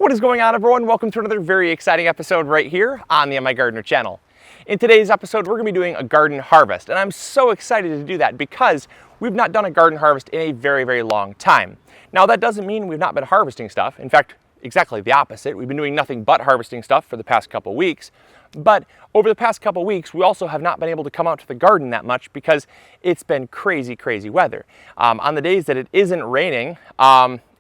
What is going on, everyone? Welcome to another very exciting episode right here on the MIgardener channel. In today's episode, we're going to be doing a garden harvest, and I'm so excited to do that because we've not done a garden harvest in a very, very long time. Now, that doesn't mean we've not been harvesting stuff. In fact, exactly the opposite. We've been doing nothing but harvesting stuff for the past couple weeks. But over the past couple weeks, we also have not been able to come out to the garden that much because it's been crazy, crazy weather. On the days that it isn't raining,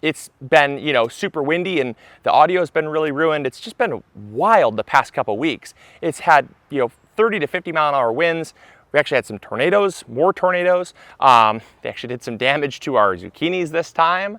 it's been, super windy and the audio's been really ruined. It's just been wild the past couple weeks. It's had, 30 to 50 mile an hour winds. We actually had some tornadoes, more tornadoes. They actually did some damage to our zucchinis this time.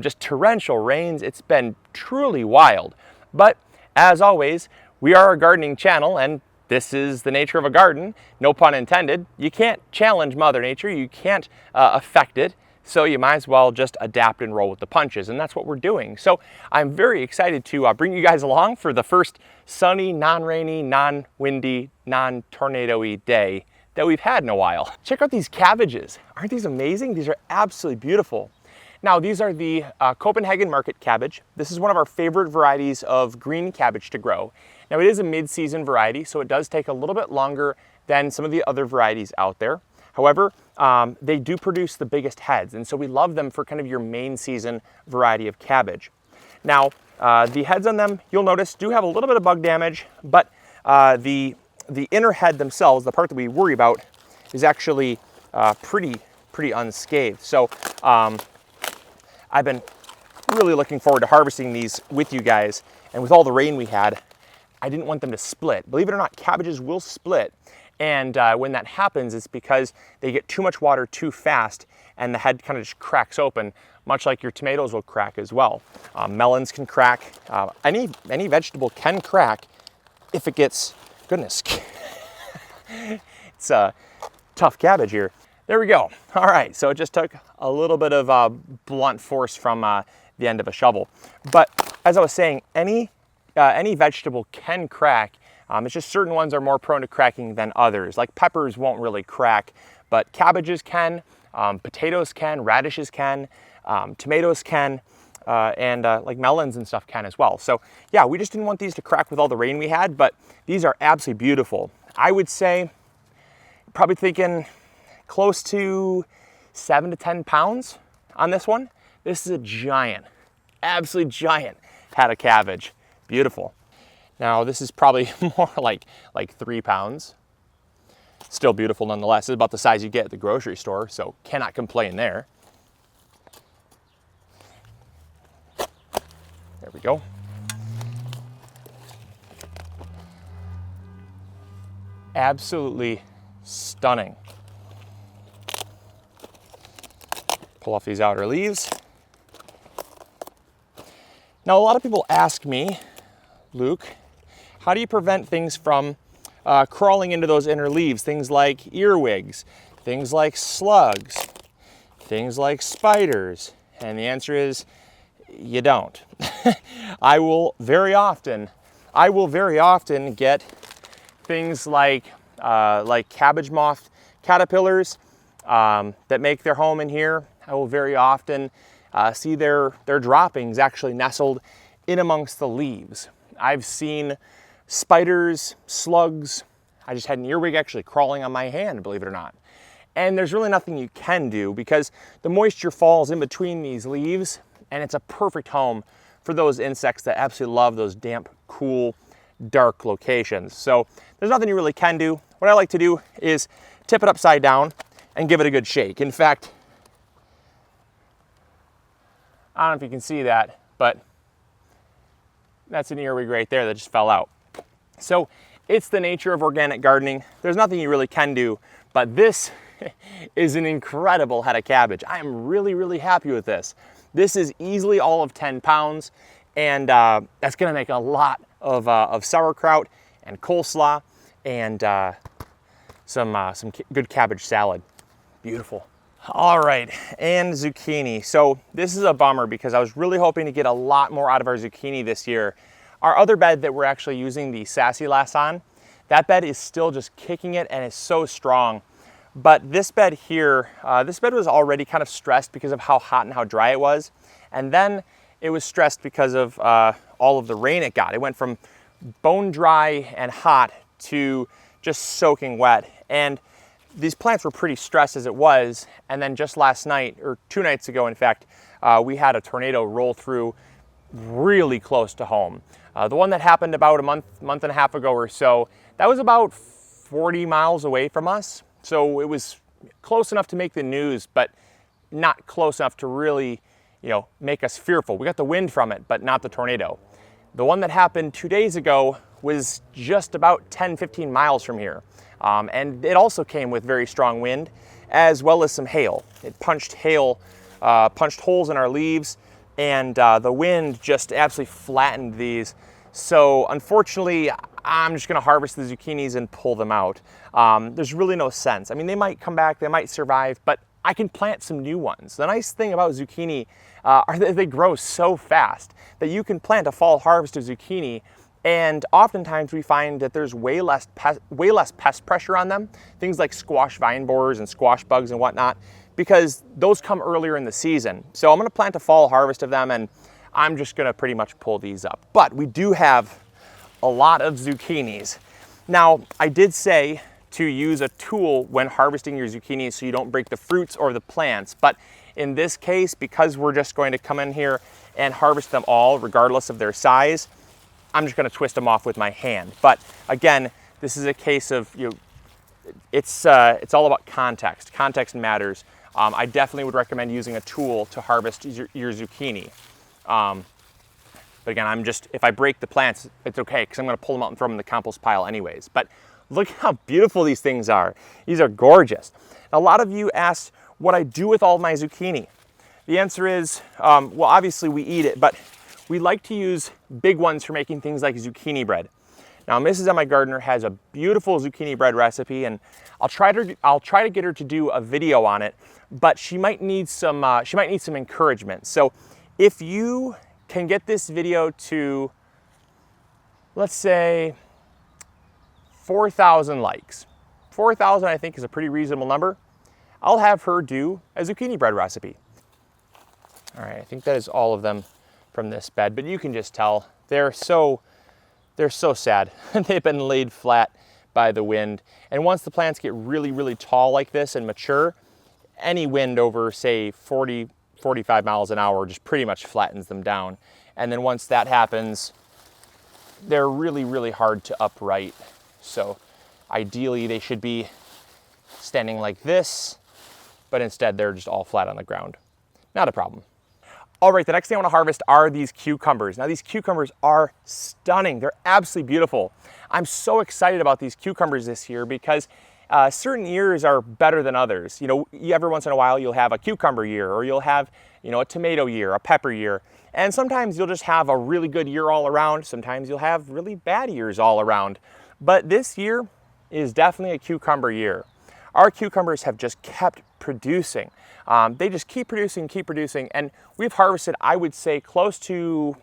Just torrential rains. It's been truly wild. But as always, we are a gardening channel, and this is the nature of a garden, no pun intended. You can't challenge Mother Nature, you can't affect it, so you might as well just adapt and roll with the punches, and that's what we're doing. So I'm very excited to bring you guys along for the first sunny, non-rainy, non-windy, non-tornado-y day that we've had in a while. Check out these cabbages. Aren't these amazing? These are absolutely beautiful. Now, these are the Copenhagen market cabbage. This is one of our favorite varieties of green cabbage to grow. Now, it is a mid-season variety, so it does take a little bit longer than some of the other varieties out there. However, they do produce the biggest heads, and so we love them for kind of your main season variety of cabbage. Now, the heads on them, you'll notice, do have a little bit of bug damage, but the inner head themselves, the part that we worry about, is actually pretty unscathed. So I've been really looking forward to harvesting these with you guys, and with all the rain we had, I didn't want them to split. Believe it or not, cabbages will split, and when that happens, it's because they get too much water too fast, and the head kind of just cracks open, much like your tomatoes will crack as well. Melons can crack. Any vegetable can crack if it gets, goodness, it's a tough cabbage here. There we go. All right, so it just took a little bit of blunt force from the end of a shovel. But as I was saying, any vegetable can crack. It's just certain ones are more prone to cracking than others. Like peppers won't really crack, but cabbages can, potatoes can, radishes can, tomatoes can, and like melons and stuff can as well. So yeah, we just didn't want these to crack with all the rain we had, but these are absolutely beautiful. I would say, probably thinking close to 7 to 10 pounds on this one. This is a giant, absolutely giant head of cabbage. Beautiful. Now this is probably more like 3 pounds. Still beautiful nonetheless. It's about the size you get at the grocery store, so cannot complain there. There we go. Absolutely stunning. Pull off these outer leaves. Now, a lot of people ask me, Luke, how do you prevent things from crawling into those inner leaves? Things like earwigs, things like slugs, things like spiders. And the answer is, you don't. I will very often get things like cabbage moth caterpillars that make their home in here. I will very often see their droppings actually nestled in amongst the leaves. I've seen spiders, slugs. I just had an earwig actually crawling on my hand, believe it or not. And there's really nothing you can do because the moisture falls in between these leaves, and it's a perfect home for those insects that absolutely love those damp, cool, dark locations. So there's nothing you really can do. What I like to do is tip it upside down and give it a good shake. In fact, I don't know if you can see that, but that's an earwig right there that just fell out. So it's the nature of organic gardening. There's nothing you really can do, but this is an incredible head of cabbage. I am really, really happy with this. This is easily all of 10 pounds, and that's gonna make a lot of sauerkraut and coleslaw and some good cabbage salad. Beautiful. All right, and zucchini. So this is a bummer because I was really hoping to get a lot more out of our zucchini this year. Our other bed that we're actually using the sassafras on, that bed is still just kicking it and is so strong. But this bed here, this bed was already kind of stressed because of how hot and how dry it was. And then it was stressed because of all of the rain it got. It went from bone dry and hot to just soaking wet. And these plants were pretty stressed as it was. And then just last night, or 2 nights ago, in fact, we had a tornado roll through really close to home. The one that happened about a month and a half ago or so, that was about 40 miles away from us. So it was close enough to make the news, but not close enough to really, make us fearful. We got the wind from it, but not the tornado. The one that happened 2 days ago was just about 10-15 miles from here. And it also came with very strong wind, as well as some hail. It punched holes in our leaves, and the wind just absolutely flattened these. So unfortunately, I'm just gonna harvest the zucchinis and pull them out. There's really no sense. I mean, they might come back, they might survive, but I can plant some new ones. The nice thing about zucchini are that they grow so fast that you can plant a fall harvest of zucchini, and oftentimes we find that there's way less pest pressure on them, things like squash vine borers and squash bugs and whatnot, because those come earlier in the season. So I'm gonna plant a fall harvest of them, and I'm just gonna pretty much pull these up. But we do have a lot of zucchinis. Now, I did say to use a tool when harvesting your zucchini so you don't break the fruits or the plants, but in this case, because we're just going to come in here and harvest them all regardless of their size, I'm just gonna twist them off with my hand. But again, this is a case of, it's all about context. Context matters. I definitely would recommend using a tool to harvest your zucchini. But again, if I break the plants, it's okay, because I'm gonna pull them out and throw them in the compost pile anyways. But look how beautiful these things are. These are gorgeous. A lot of you asked what I do with all of my zucchini. The answer is, well, obviously we eat it, but we like to use big ones for making things like zucchini bread. Now, Mrs. MIgardener has a beautiful zucchini bread recipe, and I'll try to get her to do a video on it, but she might need some encouragement. So if you can get this video to, let's say, 4,000 likes. 4,000 I think is a pretty reasonable number. I'll have her do a zucchini bread recipe. All right, I think that is all of them from this bed, but you can just tell they're so sad. They've been laid flat by the wind. And once the plants get really, really tall like this and mature, any wind over, say, 40, 45 miles an hour just pretty much flattens them down. And then once that happens, they're really, really hard to upright. So ideally they should be standing like this, but instead they're just all flat on the ground. Not a problem. All right, the next thing I want to harvest are these cucumbers. Now, these cucumbers are stunning. They're absolutely beautiful. I'm so excited about these cucumbers this year because certain years are better than others. Every once in a while you'll have a cucumber year, or you'll have, a tomato year, a pepper year. And sometimes you'll just have a really good year all around. Sometimes you'll have really bad years all around. But this year is definitely a cucumber year. Our cucumbers have just kept producing. They just keep producing, and we've harvested, I would say, close to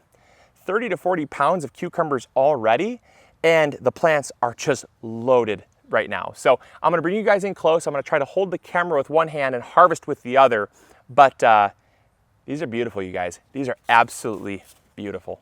30 to 40 pounds of cucumbers already, and the plants are just loaded right now. So I'm gonna bring you guys in close. I'm gonna try to hold the camera with one hand and harvest with the other, but these are beautiful, you guys. These are absolutely beautiful.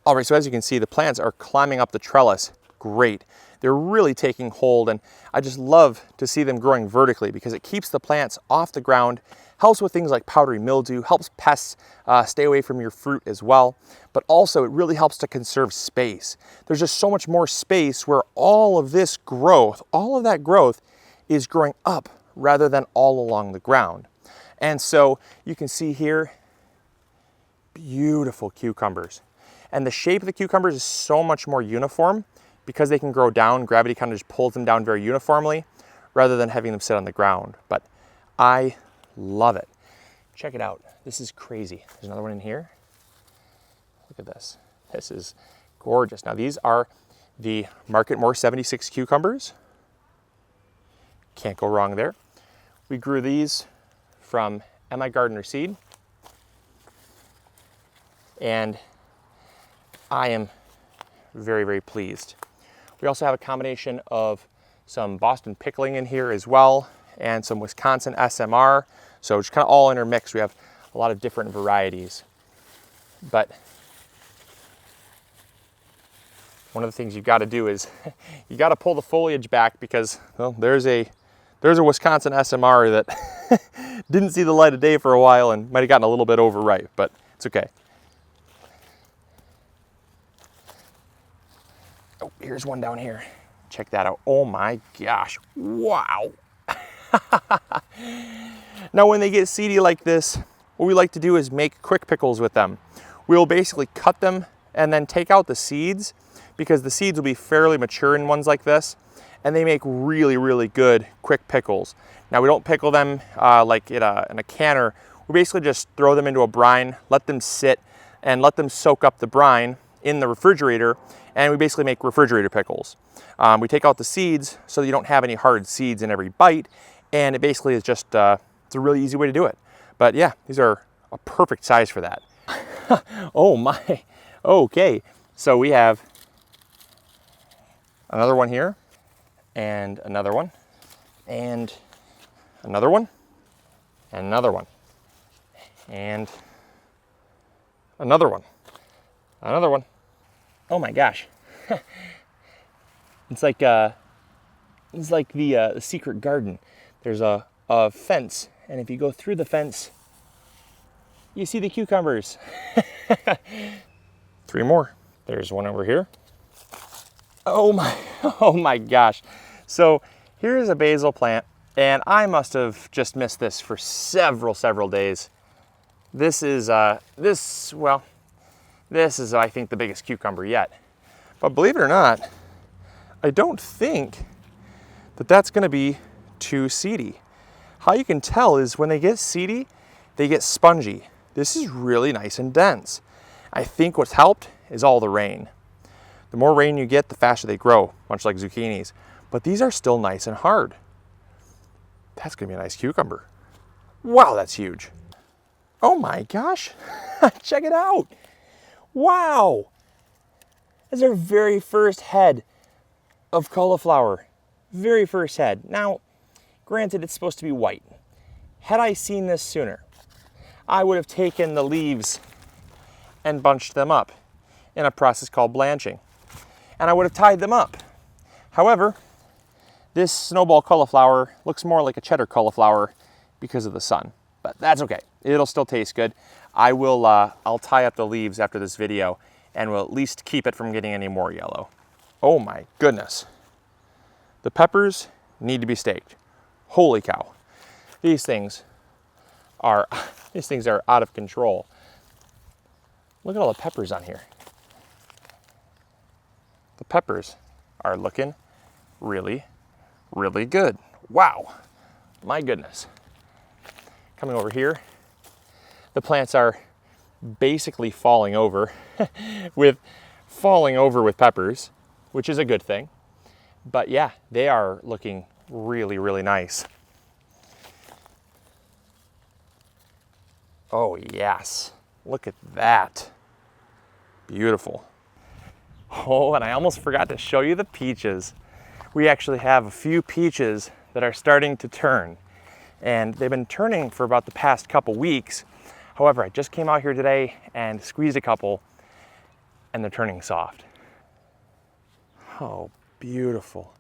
All right, so as you can see, the plants are climbing up the trellis. Great. They're really taking hold, and I just love to see them growing vertically because it keeps the plants off the ground, helps with things like powdery mildew, helps pests stay away from your fruit as well, but also it really helps to conserve space. There's just so much more space where all of this growth, all of that growth is growing up rather than all along the ground. And so you can see here, beautiful cucumbers. And the shape of the cucumbers is so much more uniform because they can grow down. Gravity kind of just pulls them down very uniformly rather than having them sit on the ground. But I love it. Check it out. This is crazy. There's another one in here. Look at this. This is gorgeous. Now these are the Market More 76 cucumbers. Can't go wrong there. We grew these from MIgardener seed. And I am very, very pleased. We also have a combination of some Boston pickling in here as well, and some Wisconsin SMR. So just kind of all intermixed. We have a lot of different varieties. But one of the things you've got to do is you got to pull the foliage back because, well, there's a Wisconsin SMR that didn't see the light of day for a while and might have gotten a little bit overripe, but it's okay. Oh, here's one down here. Check that out. Oh my gosh. Wow. Now when they get seedy like this, what we like to do is make quick pickles with them. We'll basically cut them and then take out the seeds, because the seeds will be fairly mature in ones like this, and they make really, really good quick pickles. Now we don't pickle them like in a canner. We basically just throw them into a brine, let them sit, and let them soak up the brine in the refrigerator, and we basically make refrigerator pickles. We take out the seeds so that you don't have any hard seeds in every bite, and it basically is just, it's a really easy way to do it. But yeah, these are a perfect size for that. Oh my, okay. So we have another one here, and another one, and another one, and another one, and another one, another one. Oh my gosh. It's like the secret garden. There's a fence, and if you go through the fence, you see the cucumbers. 3 more. There's one over here. Oh my gosh. So here's a basil plant, and I must have just missed this for several days. This is I think the biggest cucumber yet. But believe it or not, I don't think that that's gonna be too seedy. How you can tell is when they get seedy, they get spongy. This is really nice and dense. I think what's helped is all the rain. The more rain you get, the faster they grow, much like zucchinis. But these are still nice and hard. That's gonna be a nice cucumber. Wow, that's huge. Oh my gosh, check it out. Wow, that's our very first head of cauliflower. Very first head. Now, granted, it's supposed to be white. Had I seen this sooner, I would have taken the leaves and bunched them up in a process called blanching. And I would have tied them up. However, this snowball cauliflower looks more like a cheddar cauliflower because of the sun, but that's okay. It'll still taste good. I'll tie up the leaves after this video, and we'll at least keep it from getting any more yellow. Oh my goodness. The peppers need to be staked. Holy cow. These things are out of control. Look at all the peppers on here. The peppers are looking really, really good. Wow, my goodness. Coming over here, the plants are basically falling over with peppers, which is a good thing. But yeah, they are looking really, really nice. Oh yes, look at that. Beautiful. Oh, and I almost forgot to show you the peaches. We actually have a few peaches that are starting to turn, and they've been turning for about the past couple weeks. However, I just came out here today and squeezed a couple, and they're turning soft. Oh, beautiful.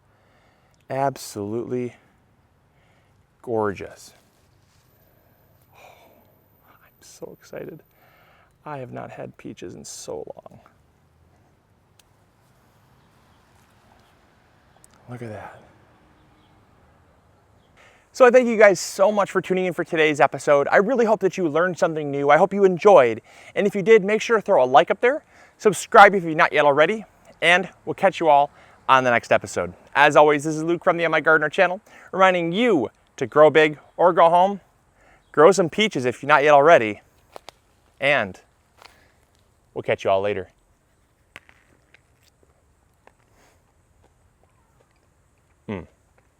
Absolutely gorgeous. Oh, I'm so excited. I have not had peaches in so long. Look at that. So I thank you guys so much for tuning in for today's episode. I really hope that you learned something new. I hope you enjoyed. And if you did, make sure to throw a like up there, subscribe if you're not yet already, and we'll catch you all on the next episode. As always, this is Luke from the MIgardener channel, reminding you to grow big or go home, grow some peaches if you're not yet already, and we'll catch you all later.